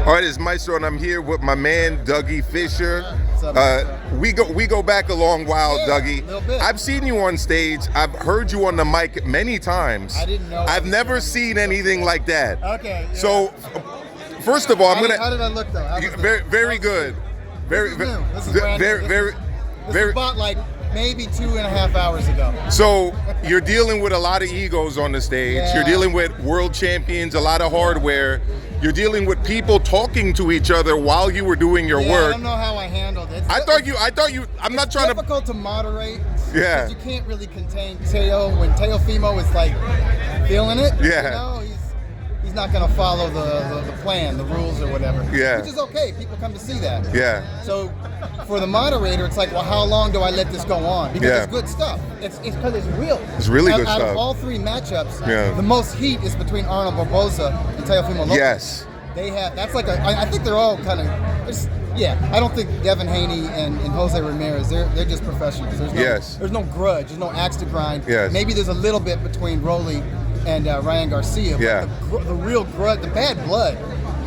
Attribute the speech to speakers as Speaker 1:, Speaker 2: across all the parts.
Speaker 1: All right, it's Maestro, and I'm here with my man Dougie Fisher.
Speaker 2: What's up, Maestro?
Speaker 1: We go back a long while,
Speaker 2: Yeah,
Speaker 1: Dougie.
Speaker 2: a little bit.
Speaker 1: I've seen you on stage. I've heard you on the mic many times.
Speaker 2: I didn't know.
Speaker 1: I've never seen anything like that.
Speaker 2: Okay. Yeah.
Speaker 1: So, first of all, I'm
Speaker 2: How
Speaker 1: gonna.
Speaker 2: did I look though? How was it?
Speaker 1: Very good. Very,
Speaker 2: This is new. This is
Speaker 1: ve-
Speaker 2: brand new.
Speaker 1: very,
Speaker 2: This
Speaker 1: very,
Speaker 2: This
Speaker 1: very.
Speaker 2: was bought like maybe 2.5 hours ago.
Speaker 1: So you're dealing with a lot of egos on the stage.
Speaker 2: Yeah.
Speaker 1: You're dealing with world champions, a lot of hardware. You're dealing with people talking to each other while you were doing your
Speaker 2: Yeah,
Speaker 1: work.
Speaker 2: I don't know how I handled it.
Speaker 1: I thought you. I'm not
Speaker 2: It's
Speaker 1: trying to.
Speaker 2: difficult to moderate.
Speaker 1: Yeah.
Speaker 2: Because you can't really contain Teo when Teofimo is like feeling it.
Speaker 1: Yeah.
Speaker 2: You know, he's not gonna follow the plan, the rules or whatever.
Speaker 1: Yeah.
Speaker 2: Which is okay. People come to see that.
Speaker 1: Yeah.
Speaker 2: So for the moderator, it's like, well, how long do I let this go on? Because
Speaker 1: Yeah.
Speaker 2: it's good stuff. It's because it's real.
Speaker 1: It's really good
Speaker 2: Out
Speaker 1: stuff.
Speaker 2: of all three matchups,
Speaker 1: Yeah.
Speaker 2: the most heat is between Arnold Barboza and Teofimo Lopez.
Speaker 1: Yes.
Speaker 2: They have. That's like I think they're all kind of. Yeah, I don't think Devin Haney and Jose Ramirez. They're just professionals. There's no,
Speaker 1: Yes.
Speaker 2: There's no grudge. There's no axe to grind.
Speaker 1: Yes.
Speaker 2: Maybe there's a little bit between Rolly and Ryan Garcia. But
Speaker 1: Yeah.
Speaker 2: the real grudge, the bad blood,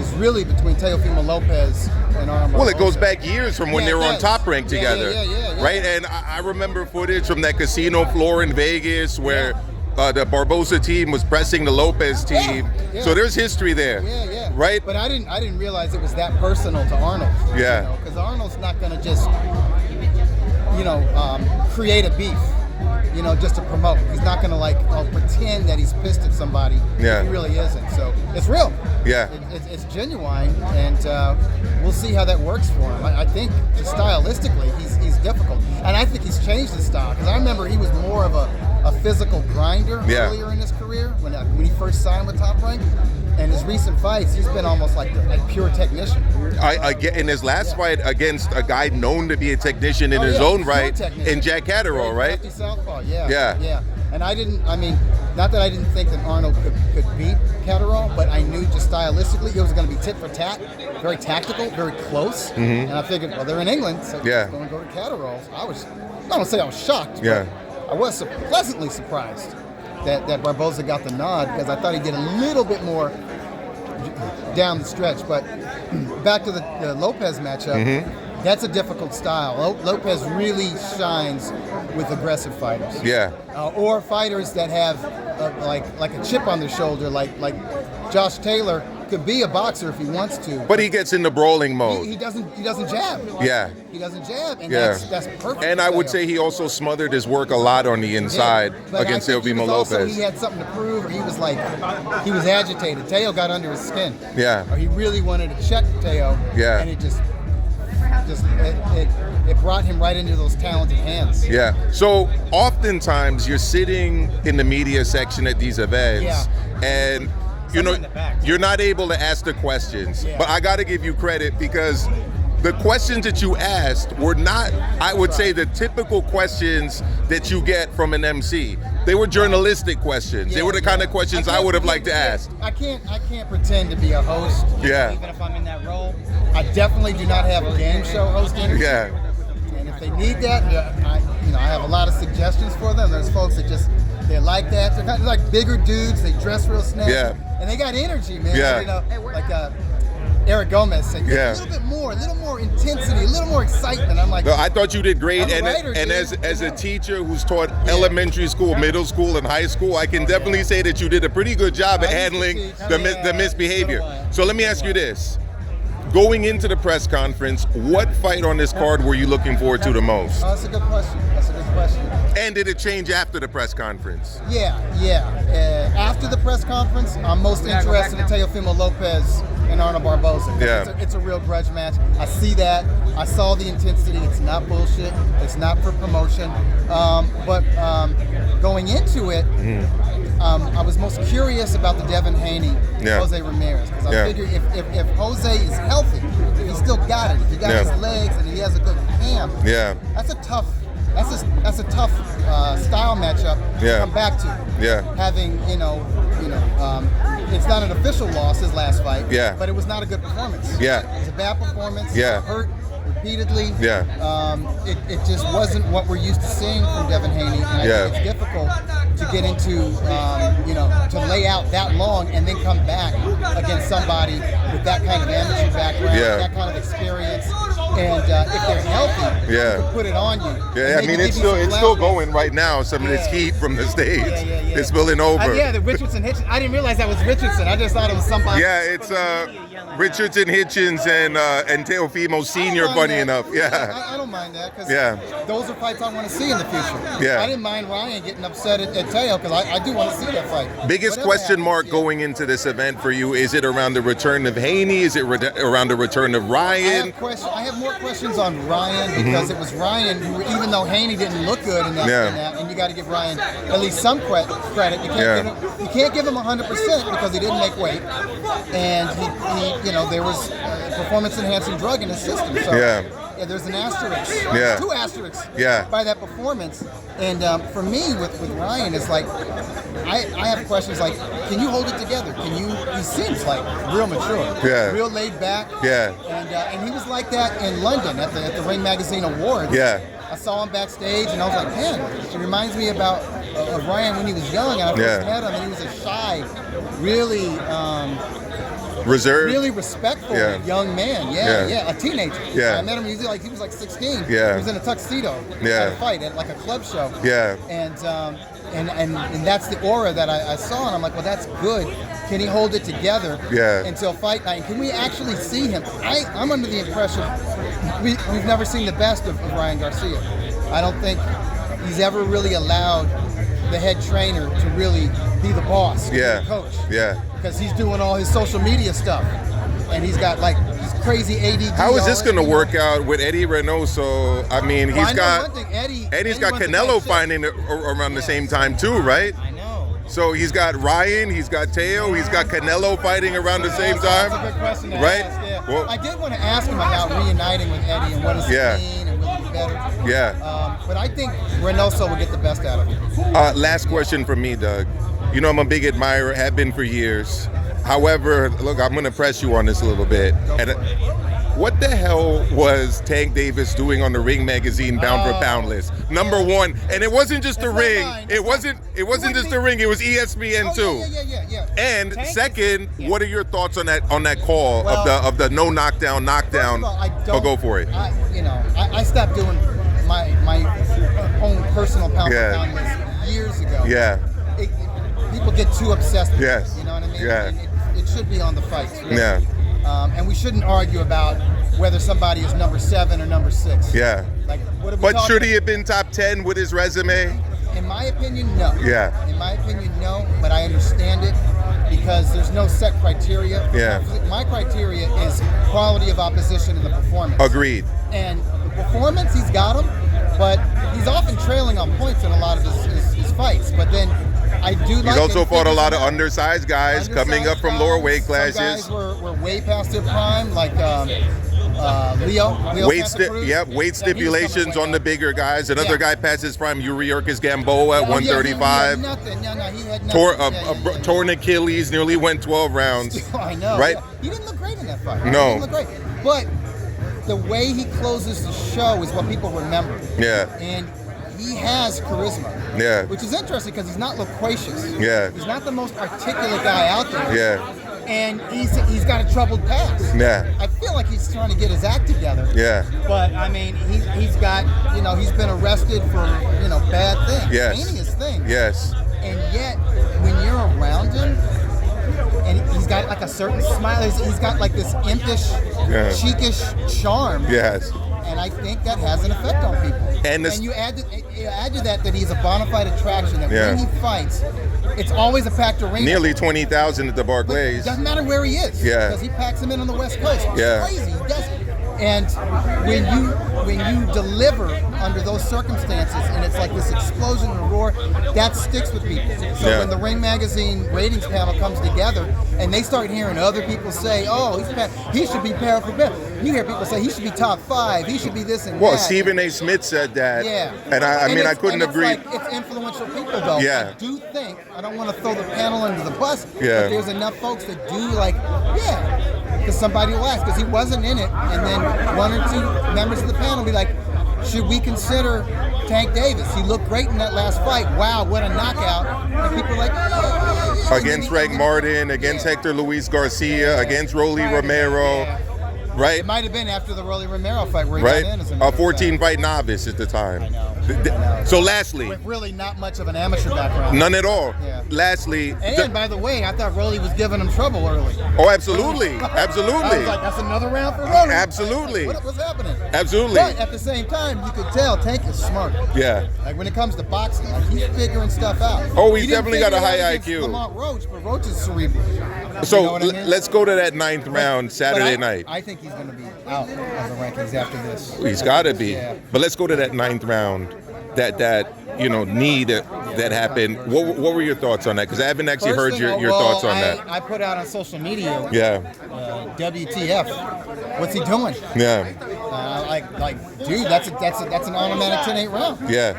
Speaker 2: is really between Teofimo Lopez and Arnold.
Speaker 1: Well, it goes
Speaker 2: Barboza.
Speaker 1: back years from when
Speaker 2: Yeah,
Speaker 1: they were
Speaker 2: it
Speaker 1: on
Speaker 2: does.
Speaker 1: Top Rank
Speaker 2: Yeah,
Speaker 1: together,
Speaker 2: yeah.
Speaker 1: right? And I remember footage from that casino floor in Vegas where the Barboza team was pressing the Lopez team.
Speaker 2: Yeah.
Speaker 1: So there's history there,
Speaker 2: Yeah.
Speaker 1: right?
Speaker 2: But I didn't realize it was that personal to Arnold.
Speaker 1: Yeah.
Speaker 2: Because Arnold's not gonna just, create a beef, just to promote. He's not gonna pretend that he's pissed at somebody.
Speaker 1: Yeah.
Speaker 2: If he really isn't. So it's real.
Speaker 1: Yeah.
Speaker 2: It's genuine, and we'll see how that works for him. I think just stylistically, he's difficult, and I think he's changed his style. Because I remember he was more of a physical grinder
Speaker 1: Yeah.
Speaker 2: earlier in his career when he first signed with Top Rank. And his recent fights, he's been almost like pure technician.
Speaker 1: I get in his last fight against a guy known to be a technician in his own
Speaker 2: pure
Speaker 1: right,
Speaker 2: technician.
Speaker 1: in Jack Catterall, right?
Speaker 2: Lefty southpaw, yeah.
Speaker 1: Yeah.
Speaker 2: And not that I didn't think that Arnold could beat Catterall, but I knew just stylistically it was going to be tit for tat, very tactical, very close.
Speaker 1: Mm-hmm.
Speaker 2: And I figured, well, they're in England, so
Speaker 1: Yeah.
Speaker 2: it's going to go to Catterall. I don't want to say I was shocked,
Speaker 1: Yeah.
Speaker 2: but I was pleasantly surprised that Barboza got the nod, because I thought he did a little bit more down the stretch. But back to the Lopez matchup, that's a difficult style. Lopez really shines with aggressive fighters.
Speaker 1: Yeah.
Speaker 2: Or fighters that have like a chip on their shoulder, like Josh Taylor could be a boxer if he wants to.
Speaker 1: But he gets into brawling mode.
Speaker 2: he doesn't jab.
Speaker 1: Yeah.
Speaker 2: He doesn't jab, and
Speaker 1: Yeah.
Speaker 2: that's perfect.
Speaker 1: And I would
Speaker 2: for
Speaker 1: say he also smothered his work a lot on the inside
Speaker 2: But
Speaker 1: against
Speaker 2: I think
Speaker 1: Teofimo
Speaker 2: also,
Speaker 1: Lopez.
Speaker 2: he had something to prove, or he was agitated. Teo got under his skin.
Speaker 1: Yeah.
Speaker 2: Or he really wanted to check Teo.
Speaker 1: Yeah.
Speaker 2: And it brought him right into those talented hands.
Speaker 1: Yeah. So oftentimes you're sitting in the media section at these events,
Speaker 2: Yeah.
Speaker 1: and
Speaker 2: Someone in the back.
Speaker 1: you're not able to ask the questions.
Speaker 2: Yeah.
Speaker 1: But I got to give you credit, because the questions that you asked were not, I would say, the typical questions that you get from an MC. They were journalistic questions. They were the kind of questions I would have liked to ask.
Speaker 2: I can't pretend to be a host.
Speaker 1: Yeah.
Speaker 2: Even if I'm in that role, I definitely do not have a game show host energy.
Speaker 1: Yeah.
Speaker 2: And if they need that, I have a lot of suggestions for them. There's folks that they like that. They're kind of like bigger dudes. They dress real snazzy.
Speaker 1: Yeah.
Speaker 2: And they got energy, man.
Speaker 1: Yeah.
Speaker 2: Like Eric Gomez said,
Speaker 1: Yeah.
Speaker 2: a little more intensity, a little more excitement. I'm like,
Speaker 1: No, I thought you did great,
Speaker 2: I'm a
Speaker 1: and
Speaker 2: writer,
Speaker 1: and
Speaker 2: dude.
Speaker 1: as a teacher who's taught elementary school, middle school, and high school, I can definitely say that you did a pretty good job at
Speaker 2: I used to
Speaker 1: handling
Speaker 2: teach.
Speaker 1: the misbehavior.
Speaker 2: So do I.
Speaker 1: So let me ask you this: going into the press conference, what fight on this card were you looking forward to the most?
Speaker 2: oh, that's a good question.
Speaker 1: And did it change after the press conference?
Speaker 2: Yeah. After the press conference, I'm most interested in Teofimo Lopez and Arnold Barboza.
Speaker 1: Yeah.
Speaker 2: It's a real grudge match. I see that. I saw the intensity. It's not bullshit. It's not for promotion. But going into it, I was most curious about the Devin Haney,
Speaker 1: Yeah.
Speaker 2: Jose Ramirez, because I
Speaker 1: Yeah.
Speaker 2: figure if Jose is healthy, if he's still got it, if he got
Speaker 1: Yeah.
Speaker 2: his legs and he has a good camp,
Speaker 1: Yeah.
Speaker 2: that's a tough style matchup
Speaker 1: Yeah.
Speaker 2: to come back to.
Speaker 1: Yeah.
Speaker 2: Having it's not an official loss, his last fight.
Speaker 1: Yeah.
Speaker 2: But it was not a good performance.
Speaker 1: Yeah.
Speaker 2: It was a bad performance.
Speaker 1: Yeah.
Speaker 2: Hurt repeatedly.
Speaker 1: Yeah.
Speaker 2: It just wasn't what we're used to seeing from Devin Haney. And I
Speaker 1: Yeah.
Speaker 2: think it's difficult to get into to lay out that long and then come back against somebody with that kind of amateur background, that kind of experience, and if they're healthy, they can put it on you.
Speaker 1: Yeah, I mean it's still going right now. Some of this heat from the stage is spilling over.
Speaker 2: The Richardson Hitchens. I didn't realize that was Richardson. I just thought it was somebody.
Speaker 1: Yeah, it's Richardson Hitchens and Teofimo Sr. Funny enough. Yeah,
Speaker 2: I don't mind that because those are fights I want to see in the future.
Speaker 1: Yeah,
Speaker 2: I didn't mind Ryan getting upset at Teo because I do want to see that fight.
Speaker 1: Biggest question mark going into this event for you, is it around the return of Haney? Is it around the return of Ryan?
Speaker 2: I have more questions on Ryan because it was Ryan who, even though Haney didn't look good in that, and you got to give Ryan at least some credit. You can't give him 100% because he didn't make weight, and he there was performance-enhancing drug in his system. So there's an asterisk, two asterisks by that performance. And for me, with Ryan, it's like I have questions like, can you hold it together? He seems like real mature, real laid back. And he was like that in London at the Ring Magazine Awards. I saw him backstage, and I was like, man, it reminds me of Ryan when he was young, and I first met him, and he was a shy, really
Speaker 1: reserved,
Speaker 2: really respectful young man. A teenager. I met him. He was like 16. He was in a tuxedo at a fight at like a club show. And that's the aura that I saw, and I'm like, well, that's good. Can he hold it together until fight night? Can we actually see him? I'm under the impression we've never seen the best of Ryan Garcia. I don't think he's ever really allowed the head trainer to really be the boss, the coach. Because he's doing all his social media stuff, and he's got like this crazy ADD.
Speaker 1: How is this going to work out with Eddie Reynoso? I mean, Eddie's got Canelo fighting around the same time too, right?
Speaker 2: I know.
Speaker 1: So he's got Ryan, he's got Teo, he's got Canelo fighting around the same time.
Speaker 2: That's a good question to
Speaker 1: right?
Speaker 2: ask, Well, I did want to ask him about reuniting with Eddie and what does it mean and will it be better. But I think Reynoso will get the best out of him.
Speaker 1: Last question from me, Doug. You know I'm a big admirer, have been for years. However, look, I'm going to press you on this a little bit. What the hell was Tank Davis doing on the Ring Magazine Pound for Pound list? Number one, and it wasn't just the Ring. It wasn't just the Ring. It was ESPN too.
Speaker 2: Yeah.
Speaker 1: And Tank second, what are your thoughts on that call of the no knockdown? Go for it.
Speaker 2: I stopped doing my own personal pound for pound list years ago. People get too obsessed with it. You know what I mean? It should be on the fights. Really. And we shouldn't argue about whether somebody is number 7 or number 6. But
Speaker 1: should he have been top 10 with his resume?
Speaker 2: In my opinion, no. In my opinion, no. But I understand it because there's no set criteria. My criteria is quality of opposition in the performance.
Speaker 1: Agreed.
Speaker 2: And the performance, he's got them, but he's often trailing on points in a lot of his fights. But then I do like.
Speaker 1: He's also fought a lot of undersized guys coming up from lower weight classes.
Speaker 2: Some guys were way past their prime, like Leo
Speaker 1: weight stipulations on the bigger guys. Another guy past his prime, Yuriorkis Gamboa at 135.
Speaker 2: He had nothing.
Speaker 1: Torn Achilles, nearly went 12 rounds.
Speaker 2: I know.
Speaker 1: Right?
Speaker 2: He didn't look great in that fight.
Speaker 1: No.
Speaker 2: He didn't look great. But the way he closes the show is what people remember. And he has charisma. Which is interesting because he's not loquacious. He's not the most articulate guy out there. And he's got a troubled past. I feel like he's trying to get his act together. But I mean, he's got, he's been arrested for, bad things, heinous things. And yet, when you're around him, and he's got like a certain smile, he's got like this impish, cheekish charm. And I think that has an effect on people. And you add to that he's a bona fide attraction. That when he fights, it's always a packed arena.
Speaker 1: Nearly 20,000 at the Barclays.
Speaker 2: It doesn't matter where he is. Because he packs them in on the West Coast. It's crazy. He does it. And when you deliver under those circumstances, and it's like this explosion and roar, that sticks with people. So when the Ring Magazine ratings panel comes together and they start hearing other people say, "Oh, he should be pound for pound," you hear people say he should be top 5, he should be this and that.
Speaker 1: Well, Stephen A. Smith said that. And I couldn't agree.
Speaker 2: It's influential people, though. I do think, I don't want to throw the panel under the bus, but there's enough folks that do because somebody will ask, because he wasn't in it, and then 1 or 2 members of the panel be like, should we consider Tank Davis? He looked great in that last fight. Wow, what a knockout. And people are like,
Speaker 1: against Frank Martin, against Hector Luis Garcia, against Rolly Romero, right?
Speaker 2: It might have been after the Rolly Romero fight where he
Speaker 1: Right,
Speaker 2: got in as a
Speaker 1: a 14-fight novice at the time.
Speaker 2: I know.
Speaker 1: So lastly,
Speaker 2: With really not much of an amateur background.
Speaker 1: none at all.
Speaker 2: Yeah.
Speaker 1: Lastly,
Speaker 2: And by the way, I thought Rolly was giving him trouble early.
Speaker 1: oh, absolutely,
Speaker 2: I was
Speaker 1: absolutely,
Speaker 2: like, that's another round for Rolly.
Speaker 1: absolutely,
Speaker 2: What's happening?
Speaker 1: absolutely.
Speaker 2: But at the same time, you could tell Tank is smart.
Speaker 1: Yeah.
Speaker 2: Like when it comes to boxing, like he's figuring stuff out.
Speaker 1: Oh, he's
Speaker 2: He didn't
Speaker 1: definitely got a
Speaker 2: figure it
Speaker 1: high
Speaker 2: out against
Speaker 1: IQ.
Speaker 2: Lamont Roach, but Roach is cerebral.
Speaker 1: So
Speaker 2: You know what I mean?
Speaker 1: let's go to that 9th round
Speaker 2: But
Speaker 1: Saturday
Speaker 2: I
Speaker 1: night.
Speaker 2: I think he's going to be out of the rankings after this.
Speaker 1: He's got to be.
Speaker 2: Yeah.
Speaker 1: But let's go to that 9th round. That knee that happened. What were your thoughts on that? Because I haven't actually heard your thoughts on that.
Speaker 2: I put out on social media.
Speaker 1: Yeah.
Speaker 2: WTF? What's he doing?
Speaker 1: Yeah.
Speaker 2: Dude, that's an automatic 10-8 round.
Speaker 1: Yeah.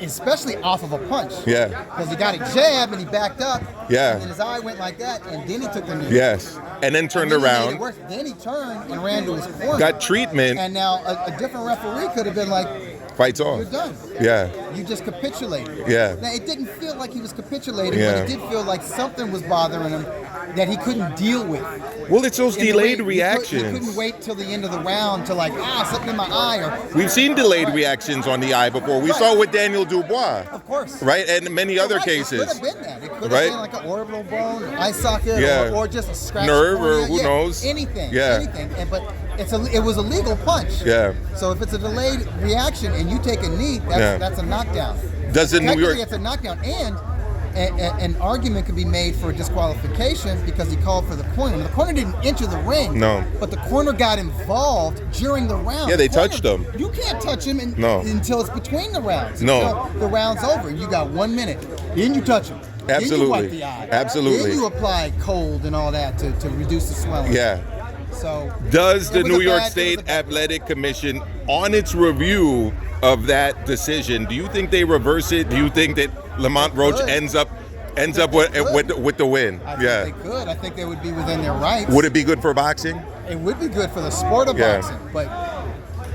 Speaker 2: Especially off of a punch.
Speaker 1: Yeah.
Speaker 2: Because he got a jab and he backed up.
Speaker 1: Yeah.
Speaker 2: And then his eye went like that, and then he took the knee.
Speaker 1: Yes. And then turned
Speaker 2: And then he made
Speaker 1: around.
Speaker 2: it worse. Then he turned and ran to his corner.
Speaker 1: Got treatment.
Speaker 2: And now a different referee could have been like,
Speaker 1: Fights
Speaker 2: "You're
Speaker 1: off.
Speaker 2: done.
Speaker 1: Yeah.
Speaker 2: You just capitulated."
Speaker 1: Yeah.
Speaker 2: Now it didn't feel like he was capitulating,
Speaker 1: Yeah.
Speaker 2: but it did feel like something was bothering him that he couldn't deal with.
Speaker 1: Well, it's those
Speaker 2: In the
Speaker 1: delayed
Speaker 2: way- He
Speaker 1: reactions.
Speaker 2: couldn't wait till the end of the round to like, something in my eye, or
Speaker 1: We've seen delayed reactions on the eye before. We saw it with Daniel Dubois,
Speaker 2: of course.
Speaker 1: right? And many other
Speaker 2: Right,
Speaker 1: cases.
Speaker 2: It could have been that. It could have
Speaker 1: Right?
Speaker 2: been like an orbital bone, eye socket,
Speaker 1: Yeah.
Speaker 2: or just a scratch.
Speaker 1: Nerve, or
Speaker 2: cornea.
Speaker 1: who
Speaker 2: Yeah,
Speaker 1: knows?
Speaker 2: Anything.
Speaker 1: Yeah.
Speaker 2: Anything. But it was a legal punch.
Speaker 1: Yeah.
Speaker 2: So if it's a delayed reaction and you take a knee, that's a knockdown.
Speaker 1: Does the New
Speaker 2: Technically,
Speaker 1: York?
Speaker 2: it's a knockdown, and an argument could be made for disqualification because he called for the corner. The corner didn't enter the ring.
Speaker 1: No.
Speaker 2: But the corner got involved during the round.
Speaker 1: Yeah, they
Speaker 2: The corner-
Speaker 1: touched him.
Speaker 2: You can't touch him
Speaker 1: No.
Speaker 2: until it's between the rounds.
Speaker 1: No.
Speaker 2: Until the round's over. You got 1 minute. Then you touch him. Then
Speaker 1: Absolutely.
Speaker 2: you wipe the eye.
Speaker 1: Absolutely.
Speaker 2: Then you apply cold and all that to reduce the swelling.
Speaker 1: Yeah.
Speaker 2: So
Speaker 1: Does the
Speaker 2: it was
Speaker 1: New
Speaker 2: a
Speaker 1: York
Speaker 2: bad- it
Speaker 1: State
Speaker 2: was a bad-
Speaker 1: Athletic Commission, on its review of that decision, do you think they reverse it? Do you think that Lamont Roach
Speaker 2: could.
Speaker 1: ends up with the win?
Speaker 2: I think
Speaker 1: Yeah.
Speaker 2: they could. I think they would be within their rights.
Speaker 1: Would it be good for boxing?
Speaker 2: It would be good for the sport of
Speaker 1: Yeah.
Speaker 2: boxing, but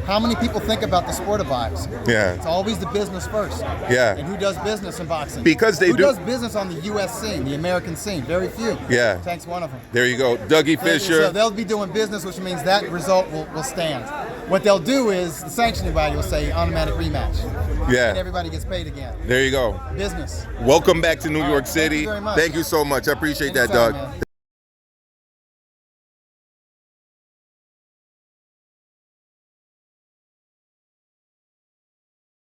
Speaker 2: how many people think about the sport of boxing?
Speaker 1: Yeah.
Speaker 2: It's always the business first.
Speaker 1: Yeah.
Speaker 2: And who does business in boxing?
Speaker 1: Because they
Speaker 2: who
Speaker 1: do-
Speaker 2: does business on the U.S. scene, the American scene? Very few.
Speaker 1: Yeah.
Speaker 2: Tank's one of them.
Speaker 1: There you go. Dougie
Speaker 2: So
Speaker 1: Fisher.
Speaker 2: they'll be doing business, which means that result will stand. What they'll do is the sanctioning body will say automatic rematch. And
Speaker 1: Yeah.
Speaker 2: everybody gets paid again.
Speaker 1: There you go.
Speaker 2: Business.
Speaker 1: Welcome back to New York
Speaker 2: Thank you
Speaker 1: City.
Speaker 2: very much.
Speaker 1: Thank you so much. I appreciate that,
Speaker 2: Anytime,
Speaker 1: Doug.
Speaker 2: man.